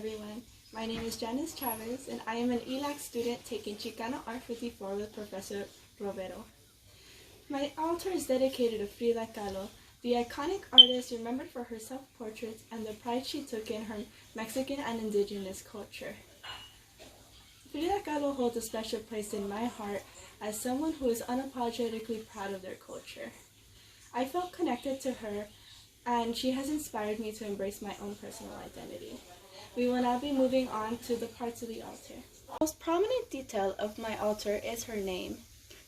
everyone. My name is Janice Chavez, and I am an ELAC student taking Chicano Art 54 with Professor Romero. My altar is dedicated to Frida Kahlo, the iconic artist remembered for her self-portraits and the pride she took in her Mexican and indigenous culture. Frida Kahlo holds a special place in my heart as someone who is unapologetically proud of their culture. I felt connected to her, and she has inspired me to embrace my own personal identity. We will now be moving on to the parts of the altar. The most prominent detail of my altar is her name.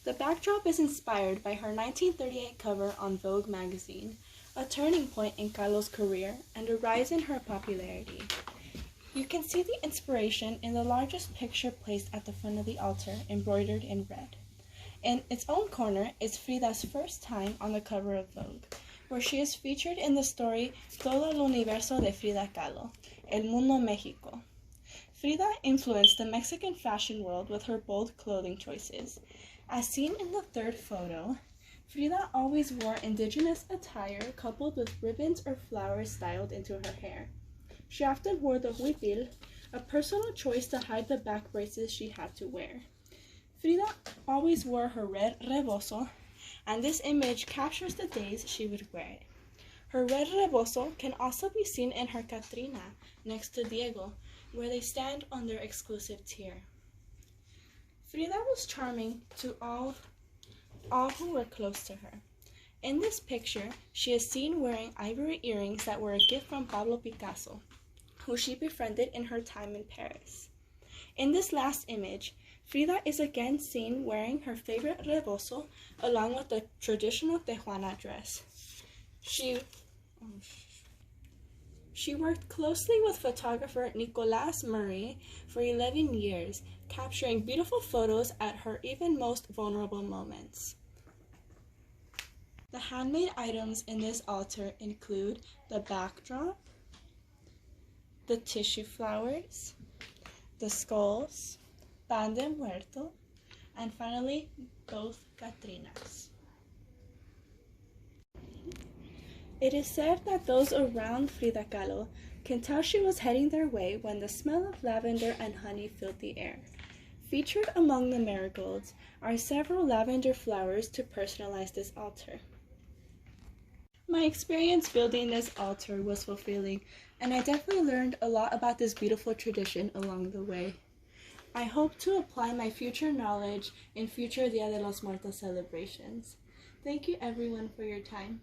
The backdrop is inspired by her 1938 cover on Vogue magazine, a turning point in Kahlo's career and a rise in her popularity. You can see the inspiration in the largest picture placed at the front of the altar, embroidered in red. In its own corner is Frida's first time on the cover of Vogue, where she is featured in the story Todo el Universo de Frida Kahlo, El Mundo México. Frida influenced the Mexican fashion world with her bold clothing choices. As seen in the third photo, Frida always wore indigenous attire coupled with ribbons or flowers styled into her hair. She often wore the huipil, a personal choice to hide the back braces she had to wear. Frida always wore her red rebozo, and this image captures the days she would wear it. Her red rebozo can also be seen in her Catrina next to Diego, where they stand on their exclusive tier. Frida was charming to all who were close to her. In this picture, she is seen wearing ivory earrings that were a gift from Pablo Picasso, who she befriended in her time in Paris. In this last image, Frida is again seen wearing her favorite rebozo along with the traditional Tejuana dress. She worked closely with photographer Nicolas Murray for 11 years, capturing beautiful photos at her even most vulnerable moments. The handmade items in this altar include the backdrop, the tissue flowers, the skulls, pan de muerto, and finally, both Catrinas. It is said that those around Frida Kahlo can tell she was heading their way when the smell of lavender and honey filled the air. Featured among the marigolds are several lavender flowers to personalize this altar. My experience building this altar was fulfilling, and I definitely learned a lot about this beautiful tradition along the way. I hope to apply my future knowledge in future Dia de los Muertos celebrations. Thank you everyone for your time.